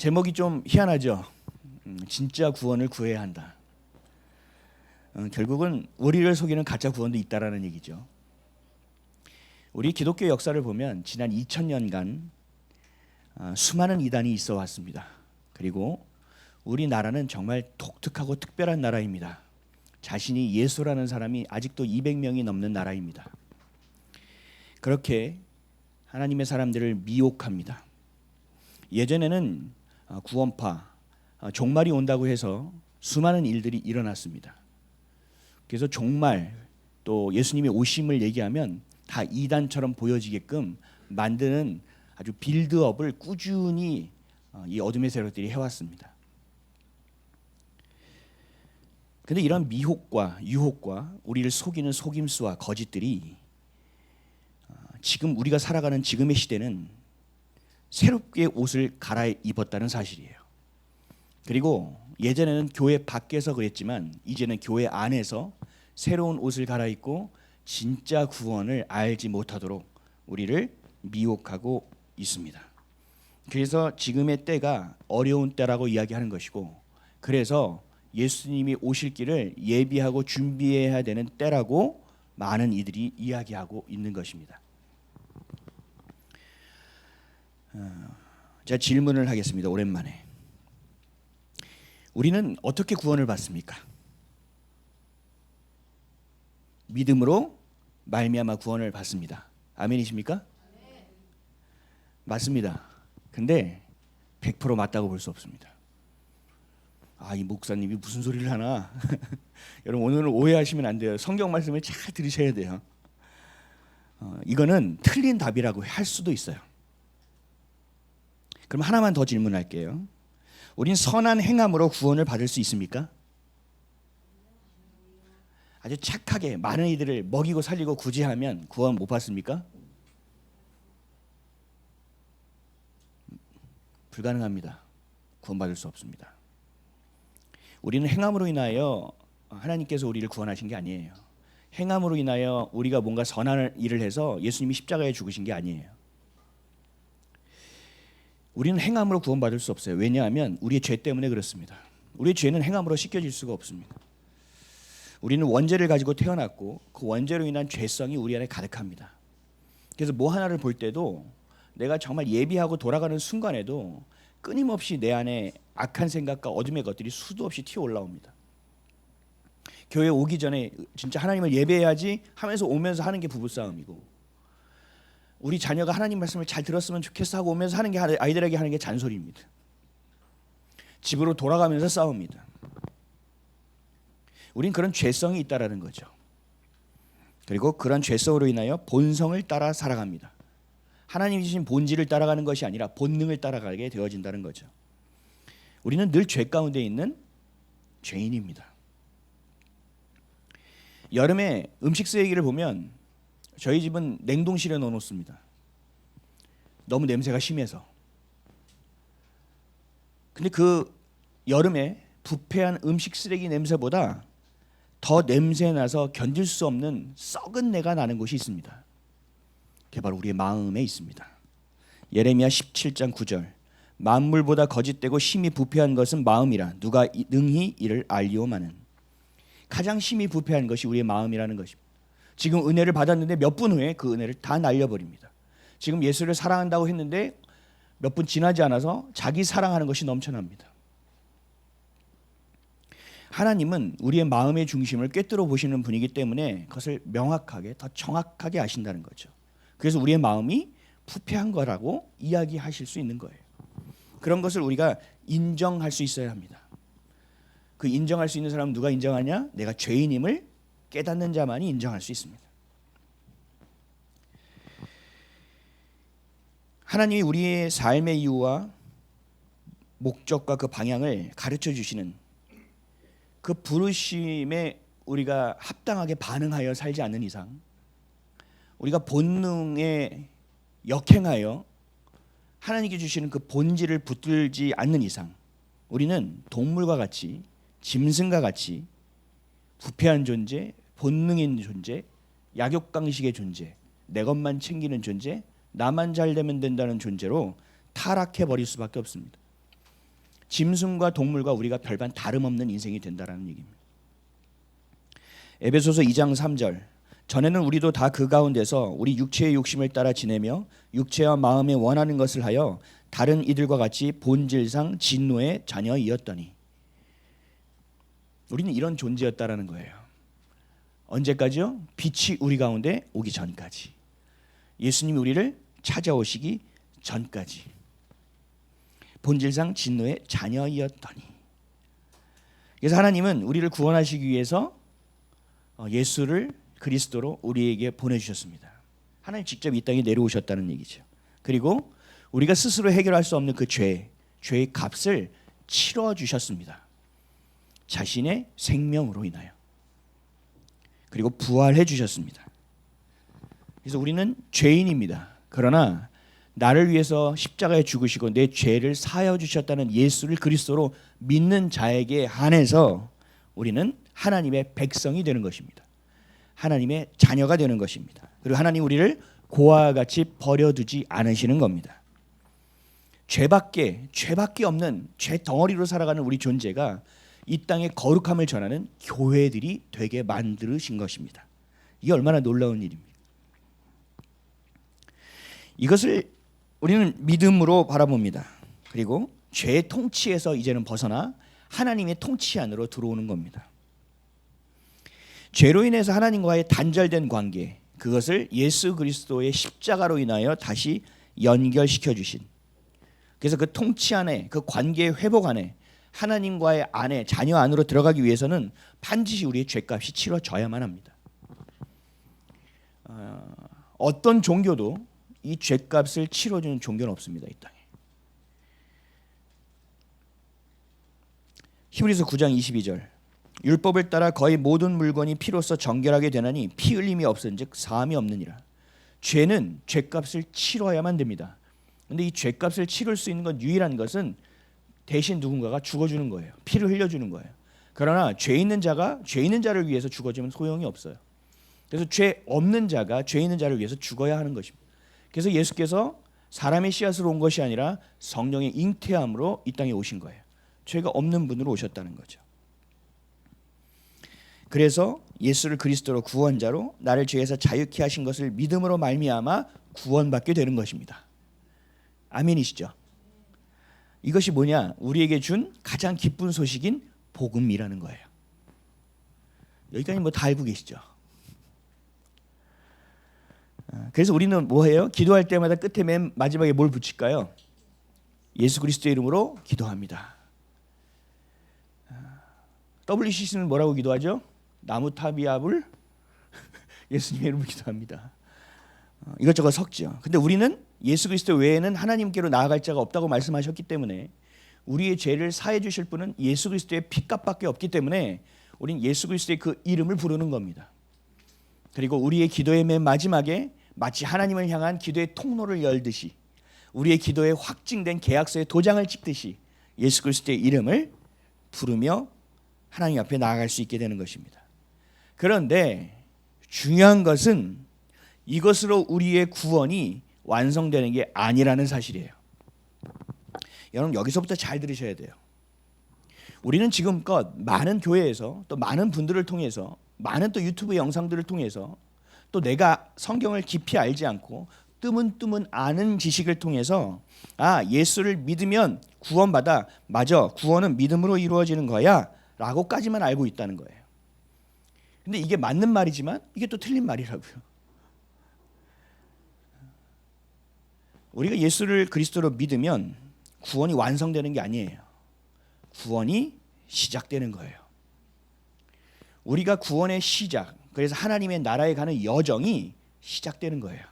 제목이 좀 희한하죠. 진짜 구원을 구해야 한다. 결국은 우리를 속이는 가짜 구원도 있다라는 얘기죠. 우리 기독교 역사를 보면 지난 2000년간 수많은 이단이 있어 왔습니다. 그리고 우리나라는 정말 독특하고 특별한 나라입니다. 자신이 예수라는 사람이 아직도 200명이 넘는 나라입니다. 그렇게 하나님의 사람들을 미혹합니다. 예전에는 구원파, 종말이 온다고 해서 수많은 일들이 일어났습니다. 그래서 종말 또 예수님의 오심을 얘기하면 다 이단처럼 보여지게끔 만드는 아주 빌드업을 꾸준히 이 어둠의 세력들이 해왔습니다. 그런데 이런 미혹과 유혹과 우리를 속이는 속임수와 거짓들이 지금 우리가 살아가는 지금의 시대는 새롭게 옷을 갈아입었다는 사실이에요. 그리고 예전에는 교회 밖에서 그랬지만 이제는 교회 안에서 새로운 옷을 갈아입고 진짜 구원을 알지 못하도록 우리를 미혹하고 있습니다. 그래서 지금의 때가 어려운 때라고 이야기하는 것이고, 그래서 예수님이 오실 길을 예비하고 준비해야 되는 때라고 많은 이들이 이야기하고 있는 것입니다. 제가 질문을 하겠습니다. 오랜만에. 우리는 어떻게 구원을 받습니까? 믿음으로 말미암아 구원을 받습니다. 아멘이십니까? 맞습니다. 근데 100% 맞다고 볼 수 없습니다. 이 목사님이 무슨 소리를 하나? 여러분, 오늘은 오해하시면 안 돼요. 성경 말씀을 잘 들으셔야 돼요. 이거는 틀린 답이라고 할 수도 있어요. 그럼 하나만 더 질문할게요. 우린 선한 행함으로 구원을 받을 수 있습니까? 아주 착하게 많은 이들을 먹이고 살리고 구제하면 구원 못 받습니까? 불가능합니다. 구원받을 수 없습니다. 우리는 행함으로 인하여 하나님께서 우리를 구원하신 게 아니에요. 행함으로 인하여 우리가 뭔가 선한 일을 해서 예수님이 십자가에 죽으신 게 아니에요. 우리는 행함으로 구원받을 수 없어요. 왜냐하면 우리의 죄 때문에 그렇습니다. 우리의 죄는 행함으로 씻겨질 수가 없습니다. 우리는 원죄를 가지고 태어났고 그 원죄로 인한 죄성이 우리 안에 가득합니다. 그래서 뭐 하나를 볼 때도 내가 정말 예비하고 돌아가는 순간에도 끊임없이 내 안에 악한 생각과 어둠의 것들이 수도 없이 튀어 올라옵니다. 교회 오기 전에 진짜 하나님을 예배해야지 하면서 오면서 하는 게 부부싸움이고, 우리 자녀가 하나님 말씀을 잘 들었으면 좋겠어 하고 오면서 하는 게 아이들에게 하는 게 잔소리입니다. 집으로 돌아가면서 싸웁니다. 우린 그런 죄성이 있다라는 거죠. 그리고 그런 죄성으로 인하여 본성을 따라 살아갑니다. 하나님 주신 본질을 따라가는 것이 아니라 본능을 따라가게 되어진다는 거죠. 우리는 늘 죄 가운데 있는 죄인입니다. 여름에 음식 쓰레기를 보면 저희 집은 냉동실에 넣어놓습니다. 너무 냄새가 심해서. 근데 그 여름에 부패한 음식 쓰레기 냄새보다 더 냄새나서 견딜 수 없는 썩은 내가 나는 곳이 있습니다. 그게 바로 우리의 마음에 있습니다. 예레미야 17장 9절. 만물보다 거짓되고 심히 부패한 것은 마음이라 누가 능히 이를 알리오마는. 가장 심히 부패한 것이 우리의 마음이라는 것입니다. 지금 은혜를 받았는데 몇 분 후에 그 은혜를 다 날려버립니다. 지금 예수를 사랑한다고 했는데 몇 분 지나지 않아서 자기 사랑하는 것이 넘쳐납니다. 하나님은 우리의 마음의 중심을 꿰뚫어 보시는 분이기 때문에 그것을 명확하게 더 정확하게 아신다는 거죠. 그래서 우리의 마음이 부패한 거라고 이야기하실 수 있는 거예요. 그런 것을 우리가 인정할 수 있어야 합니다. 그 인정할 수 있는 사람은 누가 인정하냐? 내가 죄인임을 깨닫는 자만이 인정할 수 있습니다. 하나님이 우리의 삶의 이유와 목적과 그 방향을 가르쳐 주시는 그 부르심에 우리가 합당하게 반응하여 살지 않는 이상, 우리가 본능에 역행하여 하나님께 주시는 그 본질을 붙들지 않는 이상 우리는 동물과 같이, 짐승과 같이 부패한 존재, 본능인 존재, 약육강식의 존재, 내 것만 챙기는 존재, 나만 잘 되면 된다는 존재로 타락해 버릴 수밖에 없습니다. 짐승과 동물과 우리가 별반 다름없는 인생이 된다라는 얘기입니다. 에베소서 2장 3절 전에는 우리도 다 그 가운데서 우리 육체의 욕심을 따라 지내며 육체와 마음에 원하는 것을 하여 다른 이들과 같이 본질상 진노의 자녀이었더니 우리는 이런 존재였다라는 거예요. 언제까지요? 빛이 우리 가운데 오기 전까지. 예수님이 우리를 찾아오시기 전까지. 본질상 진노의 자녀이었더니. 그래서 하나님은 우리를 구원하시기 위해서 예수를 그리스도로 우리에게 보내주셨습니다. 하나님 직접 이 땅에 내려오셨다는 얘기죠. 그리고 우리가 스스로 해결할 수 없는 그 죄의 값을 치러주셨습니다. 자신의 생명으로 인하여. 그리고 부활해 주셨습니다. 그래서 우리는 죄인입니다. 그러나 나를 위해서 십자가에 죽으시고 내 죄를 사하여 주셨다는 예수를 그리스도로 믿는 자에게 한해서 우리는 하나님의 백성이 되는 것입니다. 하나님의 자녀가 되는 것입니다. 그리고 하나님 우리를 고아와 같이 버려두지 않으시는 겁니다. 죄밖에 없는 죄 덩어리로 살아가는 우리 존재가 이 땅의 거룩함을 전하는 교회들이 되게 만드신 것입니다. 이게 얼마나 놀라운 일입니까? 이것을 우리는 믿음으로 바라봅니다. 그리고 죄의 통치에서 이제는 벗어나 하나님의 통치 안으로 들어오는 겁니다. 죄로 인해서 하나님과의 단절된 관계, 그것을 예수 그리스도의 십자가로 인하여 다시 연결시켜 주신, 그래서 그 통치 안에, 그 관계의 회복 안에, 하나님과의 안에, 자녀 안으로 들어가기 위해서는 반드시 우리의 죄값이 치러져야만 합니다. 어떤 종교도 이 죄값을 치러주는 종교는 없습니다. 이 땅에. 히브리서 9장 22절 율법을 따라 거의 모든 물건이 피로써 정결하게 되나니 피 흘림이 없은즉 사함이 없느니라. 죄는 죄값을 치러야만 됩니다. 그런데 이 죄값을 치를 수 있는 건 유일한 것은 대신 누군가가 죽어주는 거예요. 피를 흘려주는 거예요. 그러나 죄 있는 자를 위해서 죽어주면 소용이 없어요. 그래서 죄 없는 자가 죄 있는 자를 위해서 죽어야 하는 것입니다. 그래서 예수께서 사람의 씨앗으로 온 것이 아니라 성령의 잉태함으로 이 땅에 오신 거예요. 죄가 없는 분으로 오셨다는 거죠. 그래서 예수를 그리스도로 구원자로 나를 죄에서 자유케 하신 것을 믿음으로 말미암아 구원받게 되는 것입니다. 아멘이시죠? 이것이 뭐냐? 우리에게 준 가장 기쁜 소식인 복음이라는 거예요. 여기까지 뭐 다 알고 계시죠? 그래서 우리는 뭐해요? 기도할 때마다 끝에 맨 마지막에 뭘 붙일까요? 예수 그리스도의 이름으로 기도합니다. WCC는 뭐라고 기도하죠? 나무탑이압을 예수님의 이름으로 기도합니다. 이것저것 섞죠. 근데 우리는 예수 그리스도 외에는 하나님께로 나아갈 자가 없다고 말씀하셨기 때문에, 우리의 죄를 사해 주실 분은 예수 그리스도의 피값밖에 없기 때문에 우리는 예수 그리스도의 그 이름을 부르는 겁니다. 그리고 우리의 기도의 맨 마지막에 마치 하나님을 향한 기도의 통로를 열듯이, 우리의 기도에 확증된 계약서에 도장을 찍듯이 예수 그리스도의 이름을 부르며 하나님 앞에 나아갈 수 있게 되는 것입니다. 그런데 중요한 것은 이것으로 우리의 구원이 완성되는 게 아니라는 사실이에요. 여러분 여기서부터 잘 들으셔야 돼요. 우리는 지금껏 많은 교회에서, 또 많은 분들을 통해서, 많은 또 유튜브 영상들을 통해서, 또 내가 성경을 깊이 알지 않고 뜨문뜨문 아는 지식을 통해서 예수를 믿으면 구원받아, 맞아, 구원은 믿음으로 이루어지는 거야 라고까지만 알고 있다는 거예요. 근데 이게 맞는 말이지만 이게 또 틀린 말이라고요. 우리가 예수를 그리스도로 믿으면 구원이 완성되는 게 아니에요. 구원이 시작되는 거예요. 우리가 구원의 시작, 그래서 하나님의 나라에 가는 여정이 시작되는 거예요.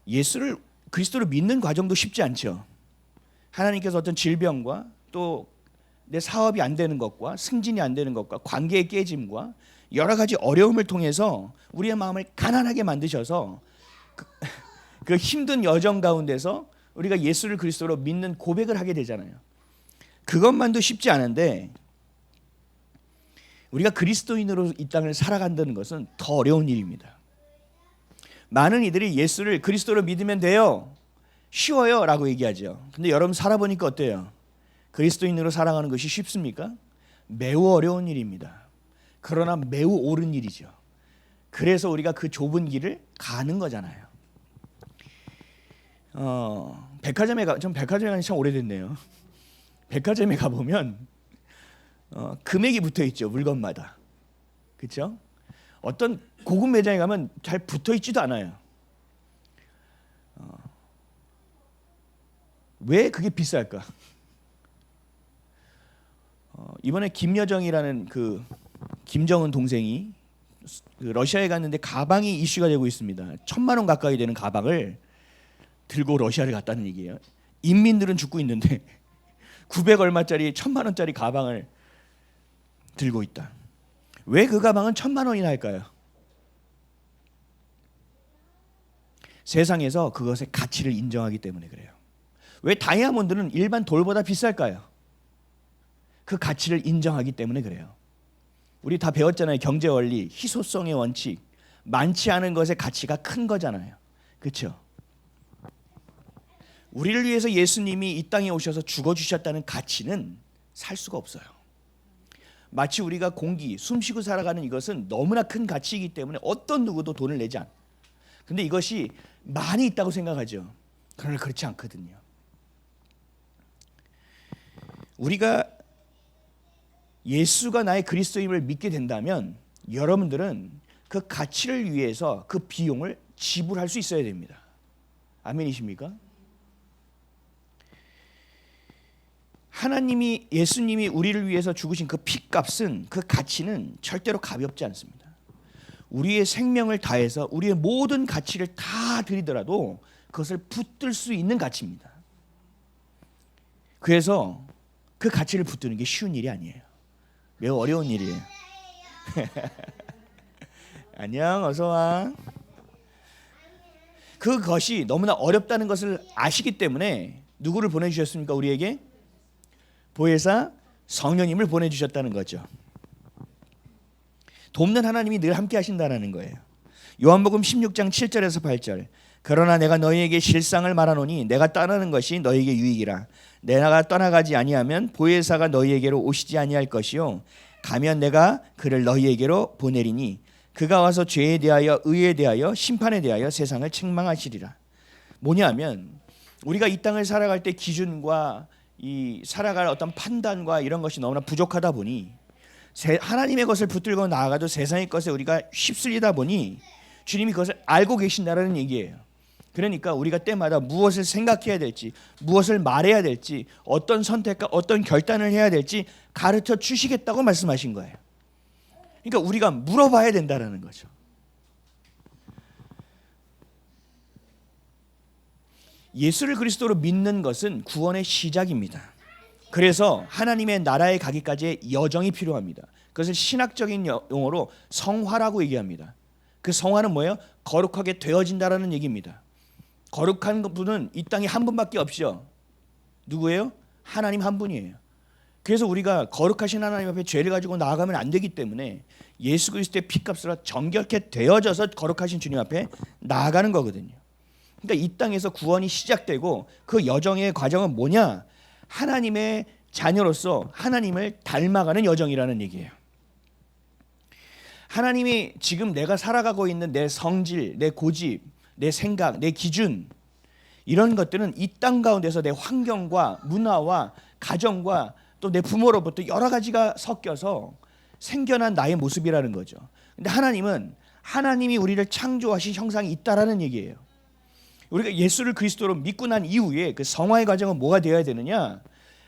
예수를 그리스도로 믿는 과정도 쉽지 않죠. 하나님께서 어떤 질병과 또 내 사업이 안 되는 것과 승진이 안 되는 것과 관계의 깨짐과 여러 가지 어려움을 통해서 우리의 마음을 가난하게 만드셔서 그 힘든 여정 가운데서 우리가 예수를 그리스도로 믿는 고백을 하게 되잖아요. 그것만도 쉽지 않은데 우리가 그리스도인으로 이 땅을 살아간다는 것은 더 어려운 일입니다. 많은 이들이 예수를 그리스도로 믿으면 돼요, 쉬워요 라고 얘기하죠. 근데 여러분 살아보니까 어때요? 그리스도인으로 살아가는 것이 쉽습니까? 매우 어려운 일입니다. 그러나 매우 옳은 일이죠. 그래서 우리가 그 좁은 길을 가는 거잖아요. 전 백화점에 간 지 참 오래됐네요. 백화점에 가보면 금액이 붙어 있죠. 물건마다. 그렇죠? 어떤 고급 매장에 가면 잘 붙어 있지도 않아요. 왜 그게 비쌀까? 이번에 김여정이라는 그 김정은 동생이 러시아에 갔는데 가방이 이슈가 되고 있습니다. 1,000만 원 가까이 되는 가방을 들고 러시아를 갔다는 얘기예요. 인민들은 죽고 있는데 900 얼마짜리 1,000만 원짜리 가방을 들고 있다. 왜 그 가방은 1,000만 원이나 할까요? 세상에서 그것의 가치를 인정하기 때문에 그래요. 왜 다이아몬드는 일반 돌보다 비쌀까요? 그 가치를 인정하기 때문에 그래요. 우리 다 배웠잖아요. 경제 원리, 희소성의 원칙. 많지 않은 것의 가치가 큰 거잖아요. 그렇죠? 우리를 위해서 예수님이 이 땅에 오셔서 죽어주셨다는 가치는 살 수가 없어요. 마치 우리가 공기, 숨쉬고 살아가는 이것은 너무나 큰 가치이기 때문에 어떤 누구도 돈을 내지 않아요. 근데 이것이 많이 있다고 생각하죠. 그러나 그렇지 않거든요. 우리가 예수가 나의 그리스도임을 믿게 된다면 여러분들은 그 가치를 위해서 그 비용을 지불할 수 있어야 됩니다. 아멘이십니까? 하나님이 예수님이 우리를 위해서 죽으신 그 피값은 그 가치는 절대로 가볍지 않습니다. 우리의 생명을 다해서 우리의 모든 가치를 다 드리더라도 그것을 붙들 수 있는 가치입니다. 그래서 그 가치를 붙드는 게 쉬운 일이 아니에요. 매우 어려운 일이에요. 안녕, 어서 와. 그것이 너무나 어렵다는 것을 아시기 때문에 누구를 보내주셨습니까? 우리에게 보혜사 성령님을 보내주셨다는 거죠. 돕는 하나님이 늘 함께 하신다는 거예요. 요한복음 16장 7절에서 8절. 그러나 내가 너희에게 실상을 말하노니 내가 떠나는 것이 너희에게 유익이라. 내가 떠나가지 아니하면 보혜사가 너희에게로 오시지 아니할 것이요 가면 내가 그를 너희에게로 보내리니 그가 와서 죄에 대하여 의에 대하여 심판에 대하여 세상을 책망하시리라. 뭐냐면 우리가 이 땅을 살아갈 때 기준과 이 살아갈 어떤 판단과 이런 것이 너무나 부족하다 보니 하나님의 것을 붙들고 나아가도 세상의 것에 우리가 휩쓸리다 보니 주님이 그것을 알고 계신다라는 얘기예요. 그러니까 우리가 때마다 무엇을 생각해야 될지, 무엇을 말해야 될지, 어떤 선택과 어떤 결단을 해야 될지 가르쳐 주시겠다고 말씀하신 거예요. 그러니까 우리가 물어봐야 된다라는 거죠. 예수를 그리스도로 믿는 것은 구원의 시작입니다. 그래서 하나님의 나라에 가기까지의 여정이 필요합니다. 그것을 신학적인 용어로 성화라고 얘기합니다. 그 성화는 뭐예요? 거룩하게 되어진다라는 얘기입니다. 거룩한 분은 이 땅에 한 분밖에 없죠. 누구예요? 하나님 한 분이에요. 그래서 우리가 거룩하신 하나님 앞에 죄를 가지고 나아가면 안 되기 때문에 예수 그리스도의 피값으로 정결케 되어져서 거룩하신 주님 앞에 나아가는 거거든요. 그러니까 이 땅에서 구원이 시작되고 그 여정의 과정은 뭐냐? 하나님의 자녀로서 하나님을 닮아가는 여정이라는 얘기예요. 하나님이 지금 내가 살아가고 있는 내 성질, 내 고집, 내 생각, 내 기준 이런 것들은 이 땅 가운데서 내 환경과 문화와 가정과 또 내 부모로부터 여러 가지가 섞여서 생겨난 나의 모습이라는 거죠. 근데 하나님은 하나님이 우리를 창조하신 형상이 있다라는 얘기예요. 우리가 예수를 그리스도로 믿고 난 이후에 그 성화의 과정은 뭐가 되어야 되느냐?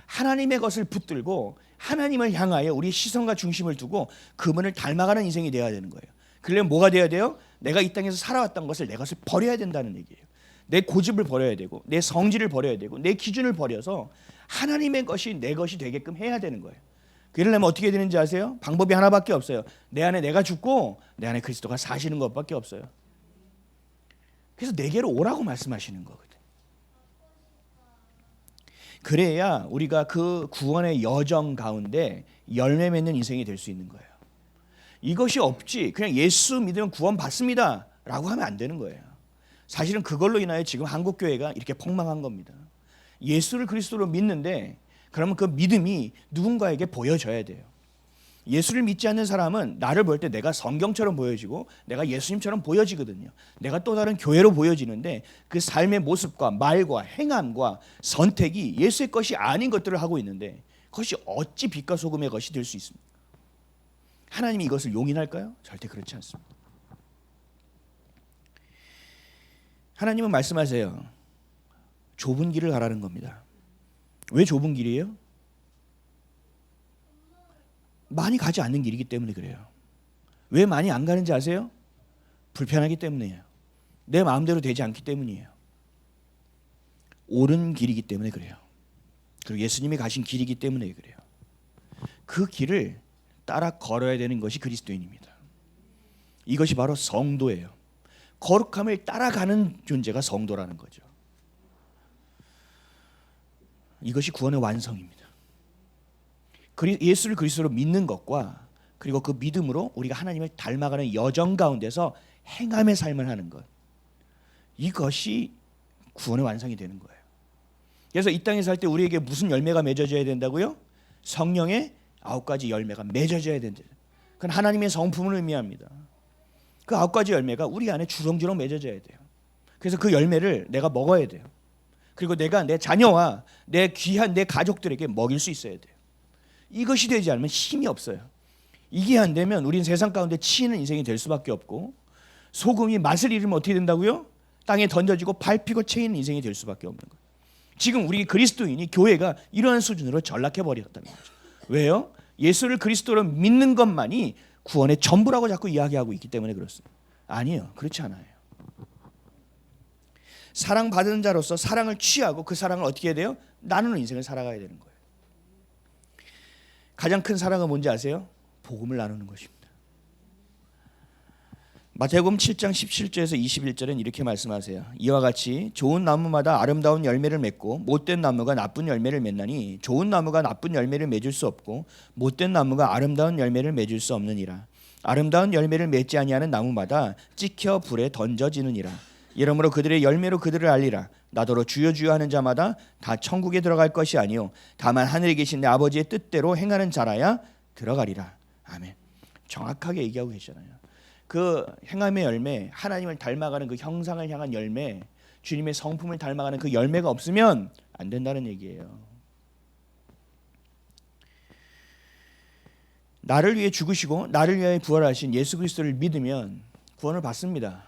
하나님의 것을 붙들고 하나님을 향하여 우리의 시선과 중심을 두고 그분을 닮아가는 인생이 되어야 되는 거예요. 그러려면 뭐가 되어야 돼요? 내가 이 땅에서 살아왔던 것을 내 것을 버려야 된다는 얘기예요. 내 고집을 버려야 되고 내 성질을 버려야 되고 내 기준을 버려서 하나님의 것이 내 것이 되게끔 해야 되는 거예요. 그러려면 어떻게 되는지 아세요? 방법이 하나밖에 없어요. 내 안에 내가 죽고 내 안에 그리스도가 사시는 것밖에 없어요. 그래서 내게로 오라고 말씀하시는 거거든. 그래야 우리가 그 구원의 여정 가운데 열매 맺는 인생이 될 수 있는 거예요. 이것이 없지 그냥 예수 믿으면 구원 받습니다 라고 하면 안 되는 거예요. 사실은 그걸로 인하여 지금 한국 교회가 이렇게 폭망한 겁니다. 예수를 그리스도로 믿는데 그러면 그 믿음이 누군가에게 보여져야 돼요. 예수를 믿지 않는 사람은 나를 볼 때 내가 성경처럼 보여지고 내가 예수님처럼 보여지거든요. 내가 또 다른 교회로 보여지는데 그 삶의 모습과 말과 행함과 선택이 예수의 것이 아닌 것들을 하고 있는데 그것이 어찌 빛과 소금의 것이 될 수 있습니까? 하나님이 이것을 용인할까요? 절대 그렇지 않습니다. 하나님은 말씀하세요. 좁은 길을 가라는 겁니다. 왜 좁은 길이에요? 많이 가지 않는 길이기 때문에 그래요. 왜 많이 안 가는지 아세요? 불편하기 때문이에요. 내 마음대로 되지 않기 때문이에요. 옳은 길이기 때문에 그래요. 그리고 예수님이 가신 길이기 때문에 그래요. 그 길을 따라 걸어야 되는 것이 그리스도인입니다. 이것이 바로 성도예요. 거룩함을 따라가는 존재가 성도라는 거죠. 이것이 구원의 완성입니다. 예수를 그리스도로 믿는 것과 그리고 그 믿음으로 우리가 하나님을 닮아가는 여정 가운데서 행함의 삶을 하는 것, 이것이 구원의 완성이 되는 거예요. 그래서 이 땅에 살 때 우리에게 무슨 열매가 맺어져야 된다고요? 성령의 9가지 열매가 맺어져야 된다. 그건 하나님의 성품을 의미합니다. 그 9가지 열매가 우리 안에 주렁주렁 맺어져야 돼요. 그래서 그 열매를 내가 먹어야 돼요. 그리고 내가 내 자녀와 내 귀한 내 가족들에게 먹일 수 있어야 돼요. 이것이 되지 않으면 힘이 없어요. 이게 안 되면 우리는 세상 가운데 치이는 인생이 될 수밖에 없고, 소금이 맛을 잃으면 어떻게 된다고요? 땅에 던져지고 밟히고 채이는 인생이 될 수밖에 없는 거예요. 지금 우리 그리스도인이, 교회가 이러한 수준으로 전락해버렸다는 거죠. 왜요? 예수를 그리스도로 믿는 것만이 구원의 전부라고 자꾸 이야기하고 있기 때문에 그렇습니다. 아니에요. 그렇지 않아요. 사랑받은 자로서 사랑을 취하고 그 사랑을 어떻게 해야 돼요? 나누는 인생을 살아가야 되는 거예요. 가장 큰 사랑은 뭔지 아세요? 복음을 나누는 것입니다. 마태복음 7장 17절에서 21절은 이렇게 말씀하세요. 이와 같이 좋은 나무마다 아름다운 열매를 맺고 못된 나무가 나쁜 열매를 맺나니 좋은 나무가 나쁜 열매를 맺을 수 없고 못된 나무가 아름다운 열매를 맺을 수 없느니라. 아름다운 열매를 맺지 아니하는 나무마다 찍혀 불에 던져지느니라. 이러므로 그들의 열매로 그들을 알리라. 나더러 주여 주여 하는 자마다 다 천국에 들어갈 것이 아니요 다만 하늘에 계신 내 아버지의 뜻대로 행하는 자라야 들어가리라. 아멘. 정확하게 얘기하고 계시잖아요. 그 행함의 열매, 하나님을 닮아가는 그 형상을 향한 열매, 주님의 성품을 닮아가는 그 열매가 없으면 안 된다는 얘기예요. 나를 위해 죽으시고 나를 위해 부활하신 예수 그리스도를 믿으면 구원을 받습니다.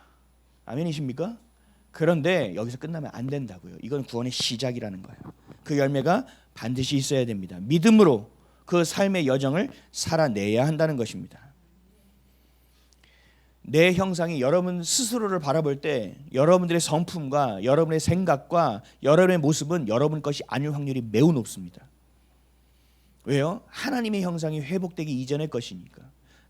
아멘이십니까? 그런데 여기서 끝나면 안 된다고요. 이건 구원의 시작이라는 거예요. 그 열매가 반드시 있어야 됩니다. 믿음으로 그 삶의 여정을 살아내야 한다는 것입니다. 내 형상이 여러분 스스로를 바라볼 때 여러분들의 성품과 여러분의 생각과 여러분의 모습은 여러분 것이 아닐 확률이 매우 높습니다. 왜요? 하나님의 형상이 회복되기 이전의 것이니까.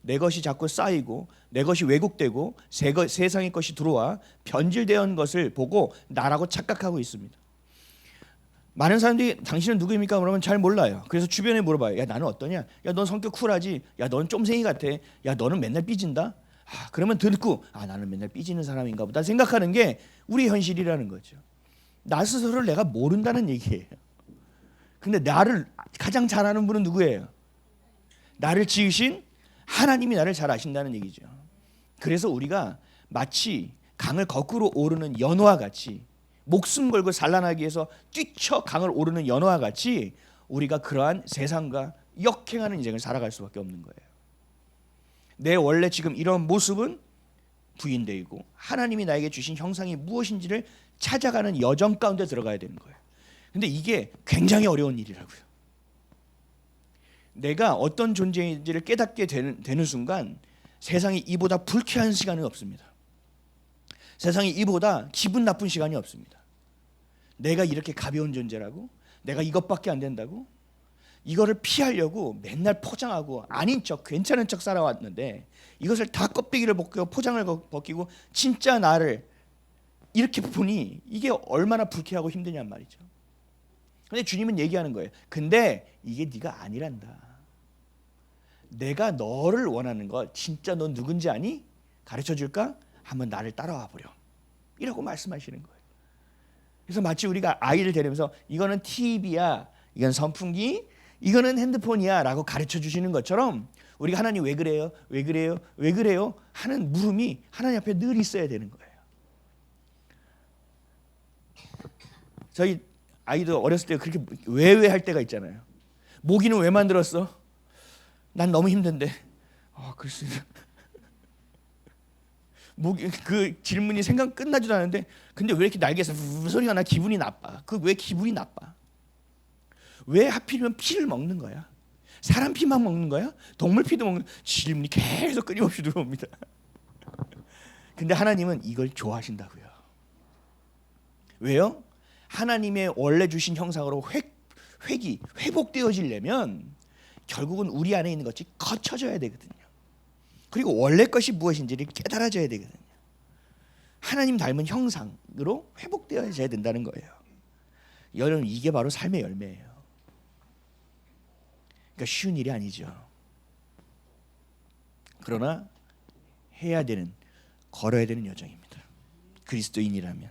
내 것이 자꾸 쌓이고 내 것이 왜곡되고 세상의 것이 들어와 변질되어 것을 보고 나라고 착각하고 있습니다. 많은 사람들이 당신은 누구입니까? 그러면 잘 몰라요. 그래서 주변에 물어봐요. 야, 나는 어떠냐? 야, 넌 성격 쿨하지? 야, 너는 쫌생이 같아? 야, 너는 맨날 삐진다? 그러면 듣고 나는 맨날 삐지는 사람인가 보다 생각하는 게 우리 현실이라는 거죠. 나 스스로를 내가 모른다는 얘기예요. 근데 나를 가장 잘 아는 분은 누구예요? 나를 지으신 하나님이 나를 잘 아신다는 얘기죠. 그래서 우리가 마치 강을 거꾸로 오르는 연어와 같이, 목숨 걸고 산란하기 위해서 뛰쳐 강을 오르는 연어와 같이 우리가 그러한 세상과 역행하는 인생을 살아갈 수밖에 없는 거예요. 내 원래 지금 이런 모습은 부인되고 하나님이 나에게 주신 형상이 무엇인지를 찾아가는 여정 가운데 들어가야 되는 거예요. 근데 이게 굉장히 어려운 일이라고요. 내가 어떤 존재인지를 깨닫게 되는 순간 세상에 이보다 불쾌한 시간은 없습니다. 세상에 이보다 기분 나쁜 시간이 없습니다. 내가 이렇게 가벼운 존재라고? 내가 이것밖에 안 된다고? 이거를 피하려고 맨날 포장하고 아닌 척 괜찮은 척 살아왔는데 이것을 다 껍데기를 벗기고 포장을 벗기고 진짜 나를 이렇게 보니 이게 얼마나 불쾌하고 힘드냔 말이죠. 근데 주님은 얘기하는 거예요. 근데 이게 네가 아니란다. 내가 너를 원하는 거 진짜 넌 누군지 아니? 가르쳐 줄까? 한번 나를 따라와 보렴. 이라고 말씀하시는 거예요. 그래서 마치 우리가 아이를 데리면서 이거는 TV야, 이건 선풍기, 이거는 핸드폰이야 라고 가르쳐 주시는 것처럼 우리가 하나님 왜 그래요? 왜 그래요? 왜 그래요? 하는 물음이 하나님 앞에 늘 있어야 되는 거예요. 저희 아이도 어렸을 때 그렇게 왜 할 때가 있잖아요. 모기는 왜 만들었어? 난 너무 힘든데. 글쎄. 모기 그 질문이 생각 끝나지도 않은데 근데 왜 이렇게 날개에서 소리가 나 기분이 나빠. 그 왜 기분이 나빠? 왜 하필이면 피를 먹는 거야? 사람 피만 먹는 거야? 동물 피도 먹는 거야? 질문이 계속 끊임없이 들어옵니다. 근데 하나님은 이걸 좋아하신다고요. 왜요? 하나님의 원래 주신 형상으로 회복되어지려면 결국은 우리 안에 있는 것이 거쳐져야 되거든요. 그리고 원래 것이 무엇인지를 깨달아져야 되거든요. 하나님 닮은 형상으로 회복되어져야 된다는 거예요. 여러분 이게 바로 삶의 열매예요. 그러니까 쉬운 일이 아니죠. 그러나 해야 되는, 걸어야 되는 여정입니다. 그리스도인이라면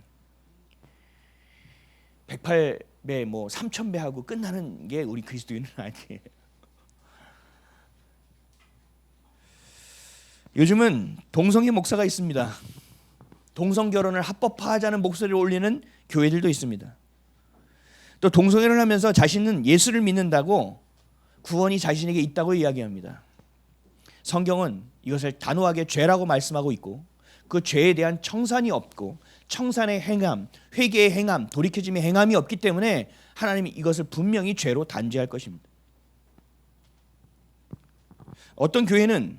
108배 뭐 3000배 하고 끝나는 게 우리 그리스도인은 아니에요. 요즘은 동성애 목사가 있습니다. 동성 결혼을 합법화하자는 목소리를 올리는 교회들도 있습니다. 또 동성애를 하면서 자신은 예수를 믿는다고 구원이 자신에게 있다고 이야기합니다. 성경은 이것을 단호하게 죄라고 말씀하고 있고 그 죄에 대한 청산이 없고 청산의 행함, 회개의 행함, 돌이켜짐의 행함이 없기 때문에 하나님이 이것을 분명히 죄로 단죄할 것입니다. 어떤 교회는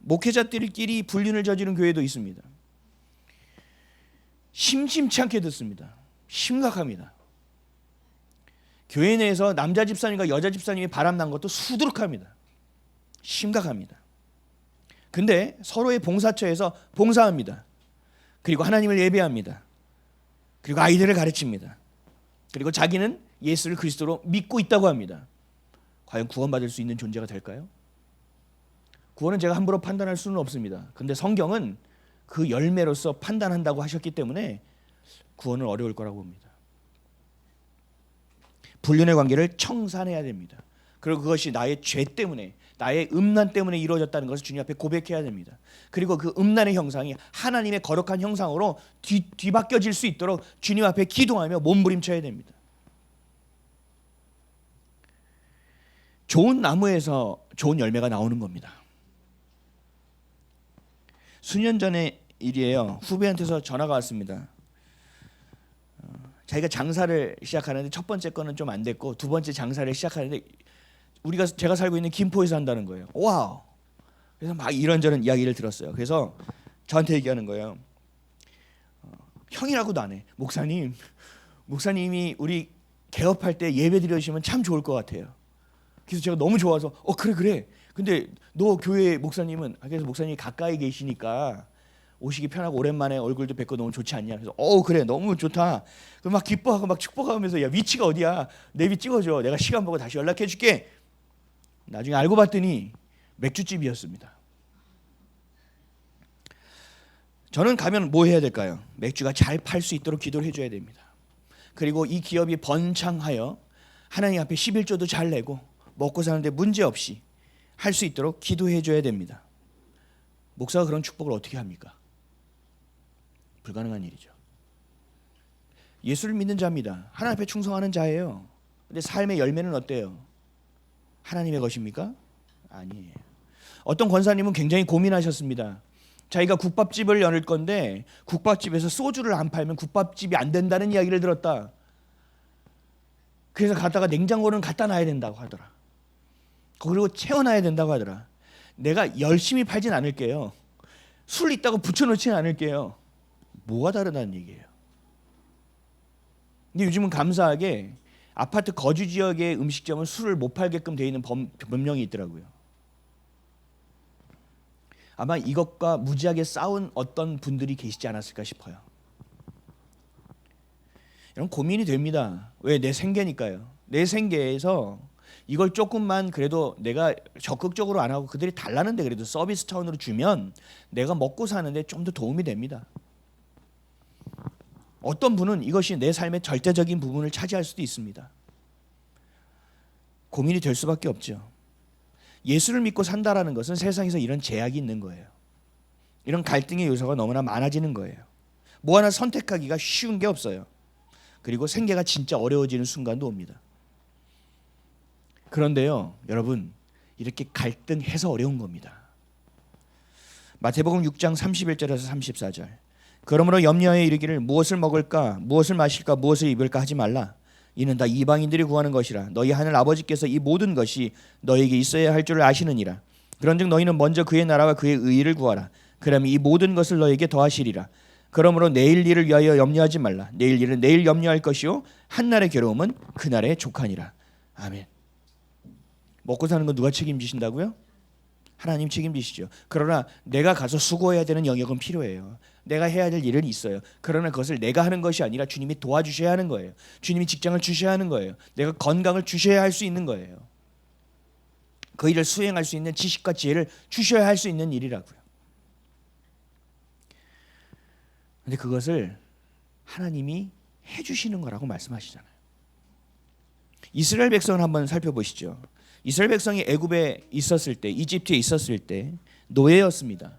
목회자들끼리 불륜을 저지른 교회도 있습니다. 심심치 않게 듣습니다. 심각합니다. 교회 내에서 남자 집사님과 여자 집사님이 바람난 것도 수두룩합니다. 심각합니다. 근데 서로의 봉사처에서 봉사합니다. 그리고 하나님을 예배합니다. 그리고 아이들을 가르칩니다. 그리고 자기는 예수를 그리스도로 믿고 있다고 합니다. 과연 구원받을 수 있는 존재가 될까요? 구원은 제가 함부로 판단할 수는 없습니다. 근데 성경은 그 열매로서 판단한다고 하셨기 때문에 구원은 어려울 거라고 봅니다. 불륜의 관계를 청산해야 됩니다. 그리고 그것이 나의 죄 때문에, 나의 음란 때문에 이루어졌다는 것을 주님 앞에 고백해야 됩니다. 그리고 그 음란의 형상이 하나님의 거룩한 형상으로 뒤바뀌어질 수 있도록 주님 앞에 기도하며 몸부림쳐야 됩니다. 좋은 나무에서 좋은 열매가 나오는 겁니다. 수년 전의 일이에요. 후배한테서 전화가 왔습니다. 자기가 장사를 시작하는데 첫 번째 거는 좀 안 됐고 두 번째 장사를 시작하는데 제가 살고 있는 김포에서 한다는 거예요. 와우. 그래서 막 이런저런 이야기를 들었어요. 그래서 저한테 얘기하는 거예요. 형이라고도 안 해. 목사님이 우리 개업할 때 예배 드려주시면 참 좋을 것 같아요. 그래서 제가 너무 좋아서 그래. 근데 너 교회 목사님은, 그래서 목사님이 가까이 계시니까 오시기 편하고 오랜만에 얼굴도 뵙고 너무 좋지 않냐. 그래서 그래 너무 좋다. 그럼 막 기뻐하고 막 축복하면서 야 위치가 어디야? 내비 찍어줘. 내가 시간 보고 다시 연락해 줄게. 나중에 알고 봤더니 맥주집이었습니다. 저는 가면 뭐 해야 될까요? 맥주가 잘 팔 수 있도록 기도를 해줘야 됩니다. 그리고 이 기업이 번창하여 하나님 앞에 11조도 잘 내고 먹고 사는데 문제없이 할 수 있도록 기도해줘야 됩니다. 목사가 그런 축복을 어떻게 합니까? 불가능한 일이죠. 예수를 믿는 자입니다. 하나님 앞에 충성하는 자예요. 근데 삶의 열매는 어때요? 하나님의 것입니까? 아니에요. 어떤 권사님은 굉장히 고민하셨습니다. 자기가 국밥집을 열 건데 국밥집에서 소주를 안 팔면 국밥집이 안 된다는 이야기를 들었다. 그래서 갔다가 냉장고는 갖다 놔야 된다고 하더라. 그리고 채워놔야 된다고 하더라. 내가 열심히 팔진 않을게요. 술 있다고 붙여놓지는 않을게요. 뭐가 다르다는 얘기예요. 근데 요즘은 감사하게 아파트 거주 지역의 음식점은 술을 못 팔게끔 되어 있는 법령이 있더라고요. 아마 이것과 무지하게 싸운 어떤 분들이 계시지 않았을까 싶어요. 이런 고민이 됩니다. 왜? 내 생계니까요. 내 생계에서 이걸 조금만 그래도 내가 적극적으로 안 하고 그들이 달라는데 그래도 서비스 차원으로 주면 내가 먹고 사는데 좀 더 도움이 됩니다. 어떤 분은 이것이 내 삶의 절대적인 부분을 차지할 수도 있습니다. 고민이 될 수밖에 없죠. 예수를 믿고 산다라는 것은 세상에서 이런 제약이 있는 거예요. 이런 갈등의 요소가 너무나 많아지는 거예요. 뭐 하나 선택하기가 쉬운 게 없어요. 그리고 생계가 진짜 어려워지는 순간도 옵니다. 그런데요, 여러분, 이렇게 갈등해서 어려운 겁니다. 마태복음 6장 31절에서 34절. 그러므로 염려하여 이르기를 무엇을 먹을까, 무엇을 마실까, 무엇을 입을까 하지 말라. 이는 다 이방인들이 구하는 것이라. 너희 하늘 아버지께서 이 모든 것이 너에게 있어야 할 줄을 아시느니라. 그런즉 너희는 먼저 그의 나라와 그의 의의를 구하라. 그러면 이 모든 것을 너에게 더하시리라. 그러므로 내일 일을 위하여 염려하지 말라. 내일 일은 내일 염려할 것이요 한날의 괴로움은 그날의 족하니라. 아멘. 먹고 사는 건 누가 책임지신다고요? 하나님 책임지시죠. 그러나 내가 가서 수고해야 되는 영역은 필요해요. 내가 해야 될 일은 있어요. 그러나 그것을 내가 하는 것이 아니라 주님이 도와주셔야 하는 거예요. 주님이 직장을 주셔야 하는 거예요. 내가 건강을 주셔야 할 수 있는 거예요. 그 일을 수행할 수 있는 지식과 지혜를 주셔야 할 수 있는 일이라고요. 근데 그것을 하나님이 해주시는 거라고 말씀하시잖아요. 이스라엘 백성을 한번 살펴보시죠. 이스라엘 백성이 애굽에 있었을 때, 이집트에 있었을 때 노예였습니다.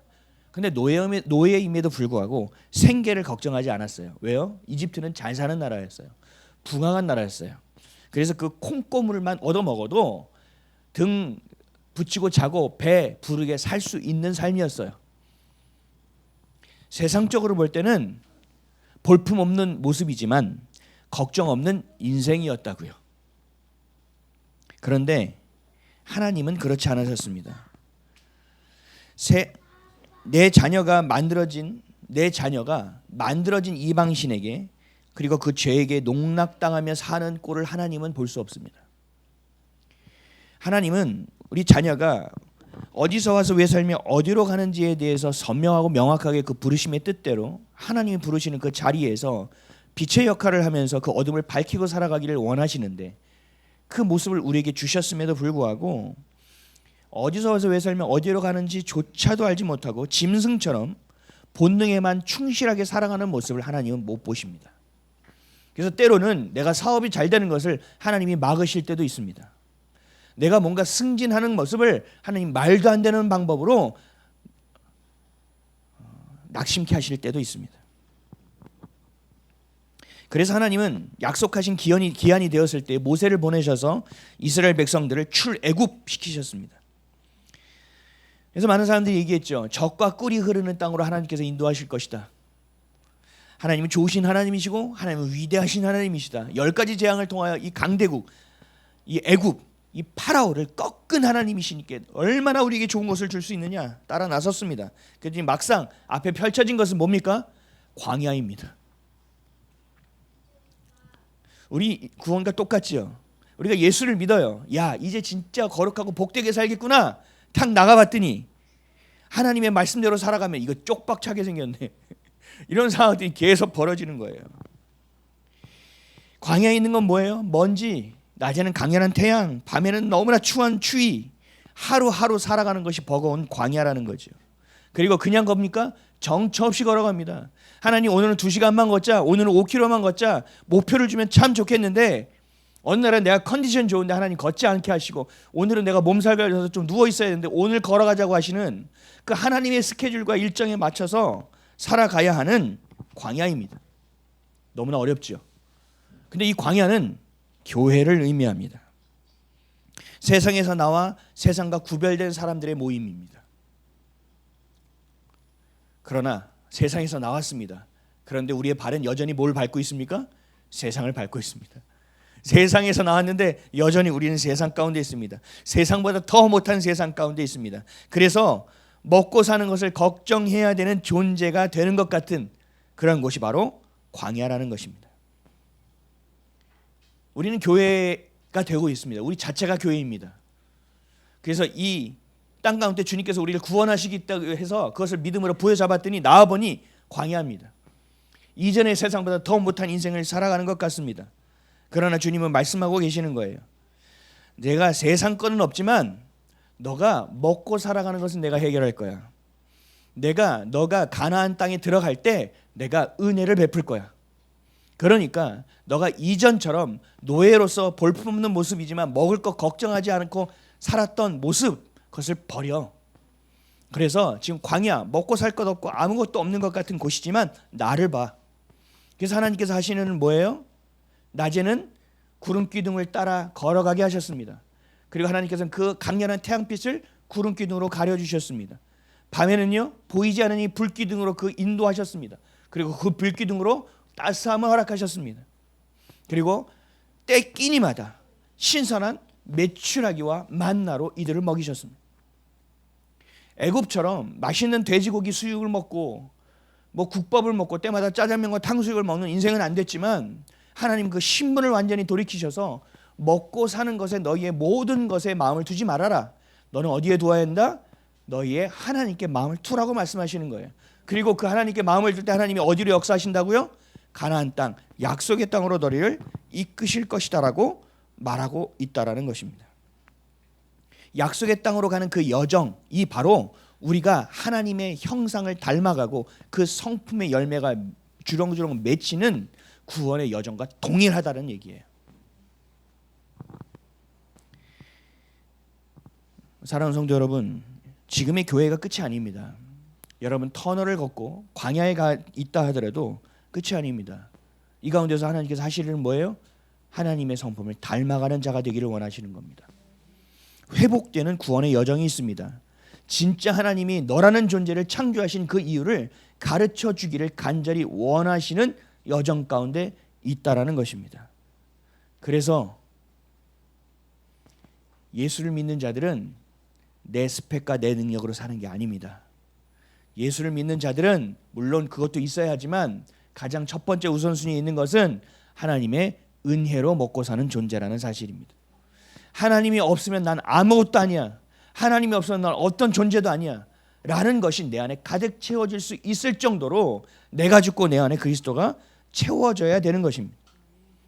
근데 노예임에도 불구하고 생계를 걱정하지 않았어요. 왜요? 이집트는 잘 사는 나라였어요. 붕황한 나라였어요. 그래서 그 콩고물만 얻어먹어도 등 붙이고 자고 배 부르게 살 수 있는 삶이었어요. 세상적으로 볼 때는 볼품없는 모습이지만 걱정 없는 인생이었다고요. 그런데 하나님은 그렇지 않으셨습니다. 내 자녀가 만들어진 이방신에게 그리고 그 죄에게 농락당하며 사는 꼴을 하나님은 볼 수 없습니다. 하나님은 우리 자녀가 어디서 와서 왜 살며 어디로 가는지에 대해서 선명하고 명확하게 그 부르심의 뜻대로 하나님이 부르시는 그 자리에서 빛의 역할을 하면서 그 어둠을 밝히고 살아가기를 원하시는데 그 모습을 우리에게 주셨음에도 불구하고 어디서 와서 왜 살며 어디로 가는지조차도 알지 못하고 짐승처럼 본능에만 충실하게 살아가는 모습을 하나님은 못 보십니다. 그래서 때로는 내가 사업이 잘 되는 것을 하나님이 막으실 때도 있습니다. 내가 뭔가 승진하는 모습을 하나님 말도 안 되는 방법으로 낙심케 하실 때도 있습니다. 그래서 하나님은 약속하신 기한이 되었을 때 모세를 보내셔서 이스라엘 백성들을 출애굽시키셨습니다. 그래서 많은 사람들이 얘기했죠. 젖과 꿀이 흐르는 땅으로 하나님께서 인도하실 것이다. 하나님은 좋으신 하나님이시고 하나님은 위대하신 하나님이시다. 10가지 재앙을 통하여 이 강대국, 이 애굽, 이 파라오를 꺾은 하나님이시니까 얼마나 우리에게 좋은 것을 줄 수 있느냐 따라 나섰습니다. 그랬더니 막상 앞에 펼쳐진 것은 뭡니까? 광야입니다. 우리 구원과 똑같지요. 우리가 예수를 믿어요. 야, 이제 진짜 거룩하고 복되게 살겠구나. 탁 나가봤더니 하나님의 말씀대로 살아가면 이거 쪽박차게 생겼네. 이런 상황들이 계속 벌어지는 거예요. 광야에 있는 건 뭐예요? 먼지. 낮에는 강렬한 태양, 밤에는 너무나 추한 추위. 하루하루 살아가는 것이 버거운 광야라는 거죠. 그리고 그냥 겁니까? 정처 없이 걸어갑니다. 하나님 오늘은 2시간만 걷자. 오늘은 5km만 걷자. 목표를 주면 참 좋겠는데 어느 날은 내가 컨디션 좋은데 하나님 걷지 않게 하시고 오늘은 내가 몸살 걸려서 좀 누워 있어야 되는데 오늘 걸어가자고 하시는 그 하나님의 스케줄과 일정에 맞춰서 살아가야 하는 광야입니다. 너무나 어렵죠. 근데 이 광야는 교회를 의미합니다. 세상에서 나와 세상과 구별된 사람들의 모임입니다. 그러나 세상에서 나왔습니다. 그런데 우리의 발은 여전히 뭘 밟고 있습니까? 세상을 밟고 있습니다. 세상에서 나왔는데 여전히 우리는 세상 가운데 있습니다. 세상보다 더 못한 세상 가운데 있습니다. 그래서 먹고 사는 것을 걱정해야 되는 존재가 되는 것 같은 그런 곳이 바로 광야라는 것입니다. 우리는 교회가 되고 있습니다. 우리 자체가 교회입니다. 그래서 이 땅 가운데 주님께서 우리를 구원하시겠다고 해서 그것을 믿음으로 부여잡았더니 나와보니 광야입니다. 이전의 세상보다 더 못한 인생을 살아가는 것 같습니다. 그러나 주님은 말씀하고 계시는 거예요. 내가 세상 거는 없지만 너가 먹고 살아가는 것은 내가 해결할 거야. 너가 가나안 땅에 들어갈 때 내가 은혜를 베풀 거야. 그러니까 너가 이전처럼 노예로서 볼품없는 모습이지만 먹을 것 걱정하지 않고 살았던 모습, 그것을 버려. 그래서 지금 광야, 먹고 살 것 없고 아무것도 없는 것 같은 곳이지만 나를 봐. 그래서 하나님께서 하시는 뭐예요? 낮에는 구름 기둥을 따라 걸어가게 하셨습니다. 그리고 하나님께서는 그 강렬한 태양빛을 구름 기둥으로 가려주셨습니다. 밤에는요, 보이지 않는 이 불기둥으로 그 인도하셨습니다. 그리고 그 불기둥으로 따스함을 허락하셨습니다. 그리고 때 끼니마다 신선한 메추라기와 만나로 이들을 먹이셨습니다. 애굽처럼 맛있는 돼지고기 수육을 먹고 뭐 국밥을 먹고 때마다 짜장면과 탕수육을 먹는 인생은 안 됐지만, 하나님 그 신분을 완전히 돌이키셔서 먹고 사는 것에 너희의 모든 것에 마음을 두지 말아라. 너는 어디에 두어야 한다? 너희의 하나님께 마음을 두라고 말씀하시는 거예요. 그리고 그 하나님께 마음을 둘 때 하나님이 어디로 역사하신다고요? 가나안 땅, 약속의 땅으로 너희를 이끄실 것이다라고 말하고 있다라는 것입니다. 약속의 땅으로 가는 그 여정이 바로 우리가 하나님의 형상을 닮아가고 그 성품의 열매가 주렁주렁 맺히는 구원의 여정과 동일하다는 얘기예요. 사랑하는 성도 여러분, 지금의 교회가 끝이 아닙니다. 여러분 터널을 걷고 광야에 가 있다 하더라도 끝이 아닙니다. 이 가운데서 하나님께서 하시는 뭐예요? 하나님의 성품을 닮아가는 자가 되기를 원하시는 겁니다. 회복되는 구원의 여정이 있습니다. 진짜 하나님이 너라는 존재를 창조하신 그 이유를 가르쳐 주기를 간절히 원하시는 여정 가운데 있다라는 것입니다. 그래서 예수를 믿는 자들은 내 스펙과 내 능력으로 사는 게 아닙니다. 예수를 믿는 자들은 물론 그것도 있어야 하지만 가장 첫 번째 우선순위에 있는 것은 하나님의 은혜로 먹고 사는 존재라는 사실입니다. 하나님이 없으면 난 아무것도 아니야. 하나님이 없으면 난 어떤 존재도 아니야. 라는 것이 내 안에 가득 채워질 수 있을 정도로 내가 죽고 내 안에 그리스도가 채워져야 되는 것입니다.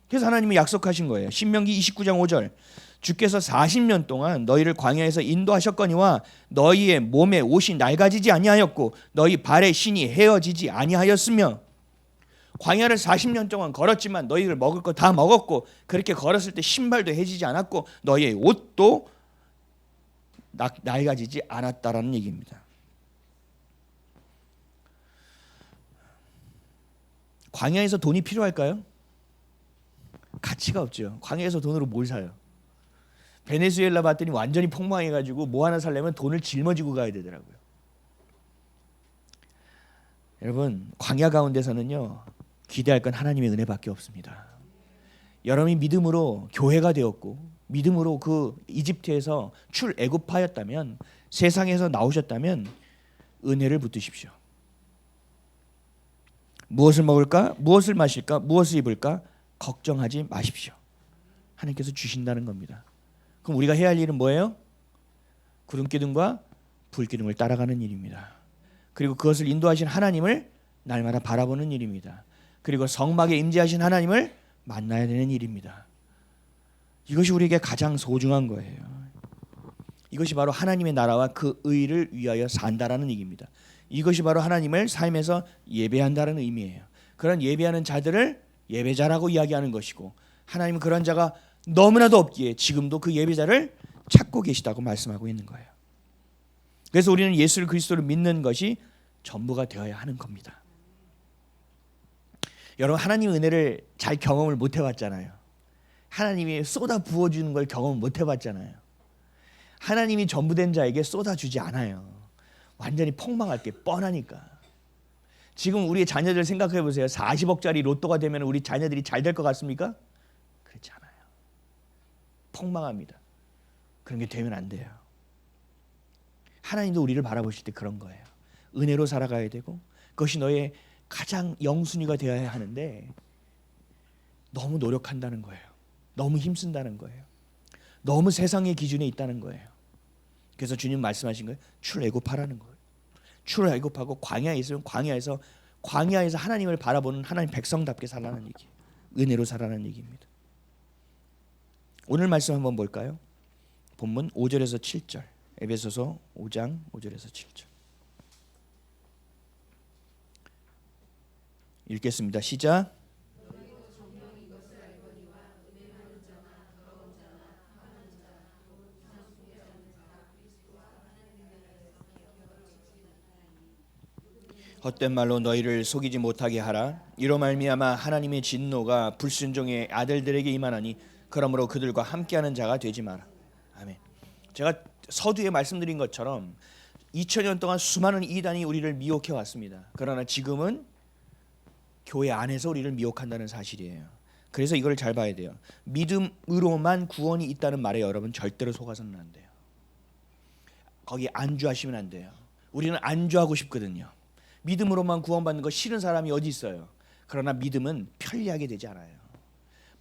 그래서 하나님이 약속하신 거예요. 신명기 29장 5절. 주께서 40년 동안 너희를 광야에서 인도하셨거니와 너희의 몸에 옷이 낡아지지 아니하였고 너희 발의 신이 헤어지지 아니하였으며, 광야를 40년 동안 걸었지만 너희들 먹을 거 다 먹었고 그렇게 걸었을 때 신발도 해지지 않았고 너희의 옷도 낡아지지 않았다라는 얘기입니다. 광야에서 돈이 필요할까요? 가치가 없죠. 광야에서 돈으로 뭘 사요? 베네수엘라 봤더니 완전히 폭망해가지고 뭐 하나 살려면 돈을 짊어지고 가야 되더라고요. 여러분, 광야 가운데서는요, 기대할 건 하나님의 은혜밖에 없습니다. 여러분이 믿음으로 교회가 되었고 믿음으로 그 이집트에서 출애굽하였다면, 세상에서 나오셨다면 은혜를 붙드십시오. 무엇을 먹을까? 무엇을 마실까? 무엇을 입을까? 걱정하지 마십시오. 하나님께서 주신다는 겁니다. 그럼 우리가 해야 할 일은 뭐예요? 구름기둥과 불기둥을 따라가는 일입니다. 그리고 그것을 인도하신 하나님을 날마다 바라보는 일입니다. 그리고 성막에 임재하신 하나님을 만나야 되는 일입니다. 이것이 우리에게 가장 소중한 거예요. 이것이 바로 하나님의 나라와 그 의를 위하여 산다라는 얘기입니다. 이것이 바로 하나님을 삶에서 예배한다는 의미예요. 그런 예배하는 자들을 예배자라고 이야기하는 것이고, 하나님은 그런 자가 너무나도 없기에 지금도 그 예배자를 찾고 계시다고 말씀하고 있는 거예요. 그래서 우리는 예수 그리스도를 믿는 것이 전부가 되어야 하는 겁니다. 여러분, 하나님의 은혜를 잘 경험을 못 해봤잖아요. 하나님이 쏟아 부어주는 걸 경험 못 해봤잖아요. 하나님이 전부된 자에게 쏟아주지 않아요. 완전히 폭망할 게 뻔하니까. 지금 우리의 자녀들 생각해 보세요. 40억짜리 로또가 되면 우리 자녀들이 잘 될 것 같습니까? 그렇지 않아요. 폭망합니다. 그런 게 되면 안 돼요. 하나님도 우리를 바라보실 때 그런 거예요. 은혜로 살아가야 되고 그것이 너의 가장 영순위가 되어야 하는데, 너무 노력한다는 거예요. 너무 힘쓴다는 거예요. 너무 세상의 기준에 있다는 거예요. 그래서 주님 말씀하신 거예요. 출애굽하라는 거예요. 출애굽하고 광야에 있으면 광야에서 하나님을 바라보는 하나님 백성답게 살라는 얘기예요. 은혜로 살라는 얘기입니다. 오늘 말씀 한번 볼까요? 본문 5절에서 7절. 에베소서 5장 5절에서 7절. 읽겠습니다. 시작. 헛된 말로 너희를 속이지 못하게 하라. 이로 말미암아 하나님의 진노가 불순종의 아들들에게 임하나니 그러므로 그들과 함께하는 자가 되지 마라. 아멘. 제가 서두에 말씀드린 것처럼 2000년 동안 수많은 이단이 우리를 미혹해 왔습니다. 그러나 지금은 교회 안에서 우리를 미혹한다는 사실이에요. 그래서 이걸 잘 봐야 돼요. 믿음으로만 구원이 있다는 말에 여러분 절대로 속아서는 안 돼요. 거기 안주하시면 안 돼요. 우리는 안주하고 싶거든요. 믿음으로만 구원받는 거 싫은 사람이 어디 있어요. 그러나 믿음은 편리하게 되지 않아요.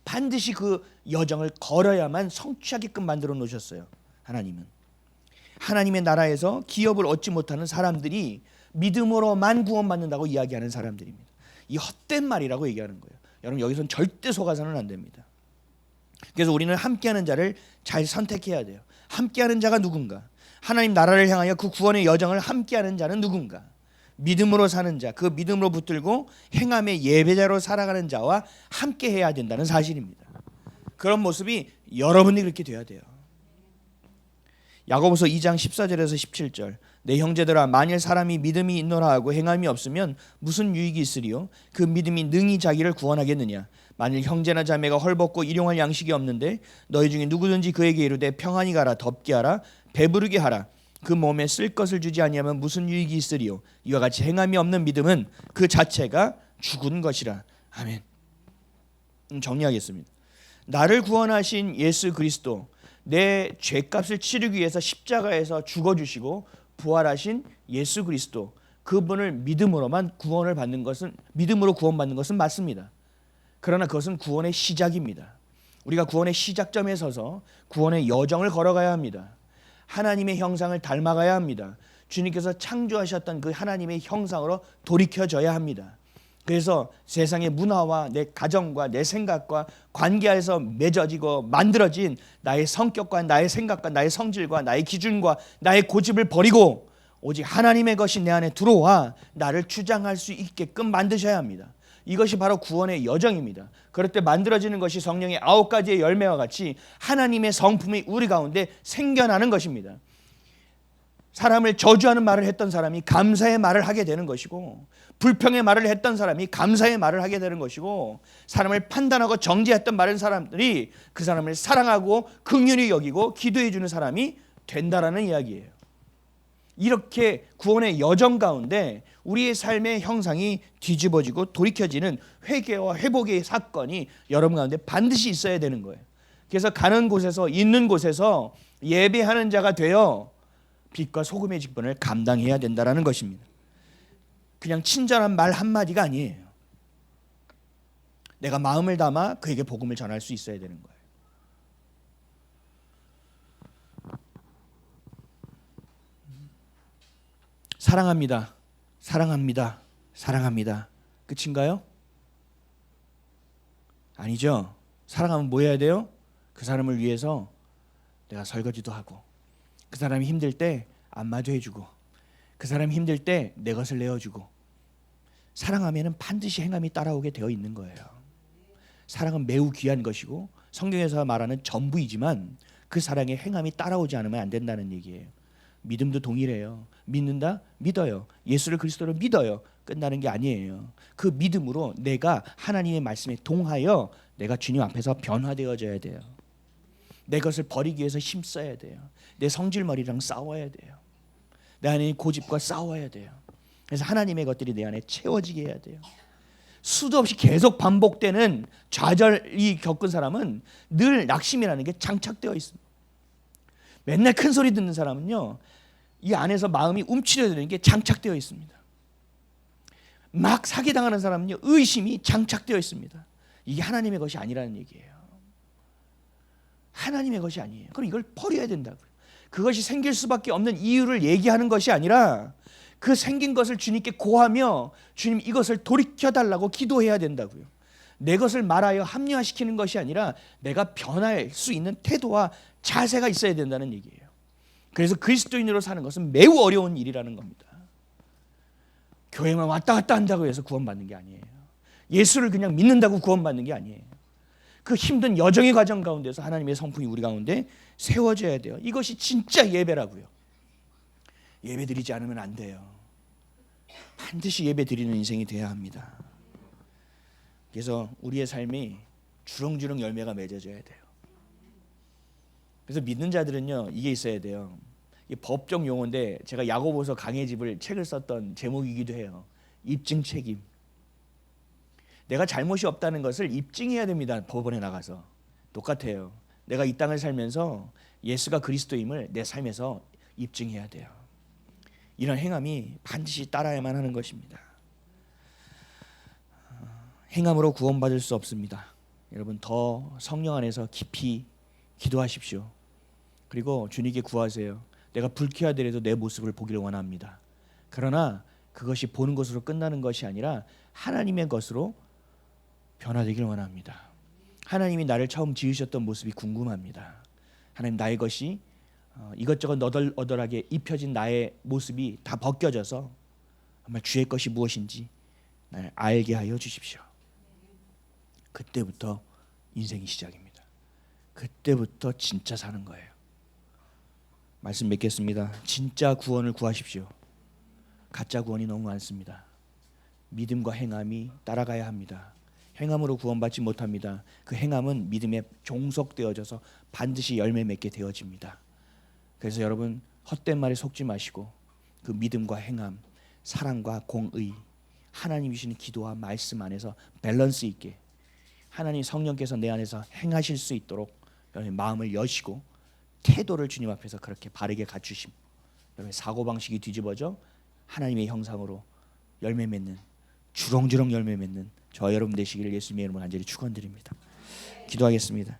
반드시 그 여정을 걸어야만 성취하게끔 만들어 놓으셨어요. 하나님은 하나님의 나라에서 기업을 얻지 못하는 사람들이 믿음으로만 구원받는다고 이야기하는 사람들입니다. 이 헛된 말이라고 얘기하는 거예요. 여러분 여기서는 절대 속아서는 안 됩니다. 그래서 우리는 함께하는 자를 잘 선택해야 돼요. 함께하는 자가 누군가? 하나님 나라를 향하여 그 구원의 여정을 함께하는 자는 누군가? 믿음으로 사는 자, 그 믿음으로 붙들고 행함의 예배자로 살아가는 자와 함께해야 된다는 사실입니다. 그런 모습이 여러분이 그렇게 돼야 돼요. 야고보서 2장 14절에서 17절 내 형제들아 만일 사람이 믿음이 있노라 하고 행함이 없으면 무슨 유익이 있으리요? 그 믿음이 능히 자기를 구원하겠느냐? 만일 형제나 자매가 헐벗고 일용할 양식이 없는데 너희 중에 누구든지 그에게 이르되 평안히 가라 덥게 하라 배부르게 하라 그 몸에 쓸 것을 주지 아니하면 무슨 유익이 있으리요? 이와 같이 행함이 없는 믿음은 그 자체가 죽은 것이라. 아멘. 정리하겠습니다. 나를 구원하신 예수 그리스도 내 죄값을 치르기 위해서 십자가에서 죽어주시고 부활하신 예수 그리스도 그분을 믿음으로만 구원을 받는 것은 믿음으로 구원받는 것은 맞습니다. 그러나 그것은 구원의 시작입니다. 우리가 구원의 시작점에 서서 구원의 여정을 걸어가야 합니다. 하나님의 형상을 닮아가야 합니다. 주님께서 창조하셨던 그 하나님의 형상으로 돌이켜져야 합니다. 그래서 세상의 문화와 내 가정과 내 생각과 관계에서 맺어지고 만들어진 나의 성격과 나의 생각과 나의 성질과 나의 기준과 나의 고집을 버리고 오직 하나님의 것이 내 안에 들어와 나를 주장할 수 있게끔 만드셔야 합니다. 이것이 바로 구원의 여정입니다. 그럴 때 만들어지는 것이 성령의 9가지의 열매와 같이 하나님의 성품이 우리 가운데 생겨나는 것입니다. 사람을 저주하는 말을 했던 사람이 감사의 말을 하게 되는 것이고 불평의 말을 했던 사람이 감사의 말을 하게 되는 것이고 사람을 판단하고 정죄했던 말은 사람들이 그 사람을 사랑하고 긍휼히 여기고 기도해 주는 사람이 된다라는 이야기예요. 이렇게 구원의 여정 가운데 우리의 삶의 형상이 뒤집어지고 돌이켜지는 회개와 회복의 사건이 여러분 가운데 반드시 있어야 되는 거예요. 그래서 가는 곳에서 있는 곳에서 예배하는 자가 되어 빛과 소금의 직분을 감당해야 된다는 것입니다. 그냥 친절한 말 한마디가 아니에요. 내가 마음을 담아 그에게 복음을 전할 수 있어야 되는 거예요. 사랑합니다. 사랑합니다. 사랑합니다. 끝인가요? 아니죠. 사랑하면 뭐 해야 돼요? 그 사람을 위해서 내가 설거지도 하고 그 사람이 힘들 때 안마도 해주고 그 사람이 힘들 때 내 것을 내어주고 사랑하면 반드시 행함이 따라오게 되어 있는 거예요. 사랑은 매우 귀한 것이고 성경에서 말하는 전부이지만 그 사랑의 행함이 따라오지 않으면 안 된다는 얘기예요. 믿음도 동일해요. 믿는다? 믿어요. 예수를 그리스도를 믿어요. 끝나는 게 아니에요. 그 믿음으로 내가 하나님의 말씀에 동하여 내가 주님 앞에서 변화되어져야 돼요. 내 것을 버리기 위해서 힘써야 돼요. 내 성질머리랑 싸워야 돼요. 내 안에 고집과 싸워야 돼요. 그래서 하나님의 것들이 내 안에 채워지게 해야 돼요. 수도 없이 계속 반복되는 좌절이 겪은 사람은 늘 낙심이라는 게 장착되어 있습니다. 맨날 큰 소리 듣는 사람은요, 이 안에서 마음이 움츠려드는 게 장착되어 있습니다. 막 사기당하는 사람은요, 의심이 장착되어 있습니다. 이게 하나님의 것이 아니라는 얘기예요. 하나님의 것이 아니에요. 그럼 이걸 버려야 된다고요. 그것이 생길 수밖에 없는 이유를 얘기하는 것이 아니라 그 생긴 것을 주님께 고하며 주님 이것을 돌이켜달라고 기도해야 된다고요. 내 것을 말하여 합리화시키는 것이 아니라 내가 변할 수 있는 태도와 자세가 있어야 된다는 얘기예요. 그래서 그리스도인으로 사는 것은 매우 어려운 일이라는 겁니다. 교회만 왔다 갔다 한다고 해서 구원받는 게 아니에요. 예수를 그냥 믿는다고 구원받는 게 아니에요. 그 힘든 여정의 과정 가운데서 하나님의 성품이 우리 가운데 세워져야 돼요. 이것이 진짜 예배라고요. 예배 드리지 않으면 안 돼요. 반드시 예배 드리는 인생이 돼야 합니다. 그래서 우리의 삶이 주렁주렁 열매가 맺어져야 돼요. 그래서 믿는 자들은요, 이게 있어야 돼요. 이 법적 용어인데 제가 야고보서 강해집을 책을 썼던 제목이기도 해요. 입증 책임. 내가 잘못이 없다는 것을 입증해야 됩니다. 법원에 나가서. 똑같아요. 내가 이 땅을 살면서 예수가 그리스도임을 내 삶에서 입증해야 돼요. 이런 행함이 반드시 따라야만 하는 것입니다. 행함으로 구원받을 수 없습니다. 여러분, 더 성령 안에서 깊이 기도하십시오. 그리고 주님께 구하세요. 내가 불쾌하더라도 내 모습을 보기를 원합니다. 그러나 그것이 보는 것으로 끝나는 것이 아니라 하나님의 것으로 변화되기를 원합니다. 하나님이 나를 처음 지으셨던 모습이 궁금합니다. 하나님, 나의 것이 이것저것 너덜너덜하게 입혀진 나의 모습이 다 벗겨져서 정말 주의 것이 무엇인지 나를 알게 하여 주십시오. 그때부터 인생이 시작입니다. 그때부터 진짜 사는 거예요. 말씀 맺겠습니다. 진짜 구원을 구하십시오. 가짜 구원이 너무 많습니다. 믿음과 행함이 따라가야 합니다. 행함으로 구원받지 못합니다. 그 행함은 믿음에 종속되어져서 반드시 열매 맺게 되어집니다. 그래서 여러분, 헛된 말에 속지 마시고 그 믿음과 행함, 사랑과 공의, 하나님 주시는 기도와 말씀 안에서 밸런스 있게 하나님 성령께서 내 안에서 행하실 수 있도록 여러분 마음을 여시고 태도를 주님 앞에서 그렇게 바르게 갖추심. 여러분 사고방식이 뒤집어져 하나님의 형상으로 열매 맺는, 주렁주렁 열매 맺는 저 여러분 되시기를 예수님의 이름으로 간절히 축원드립니다. 기도하겠습니다.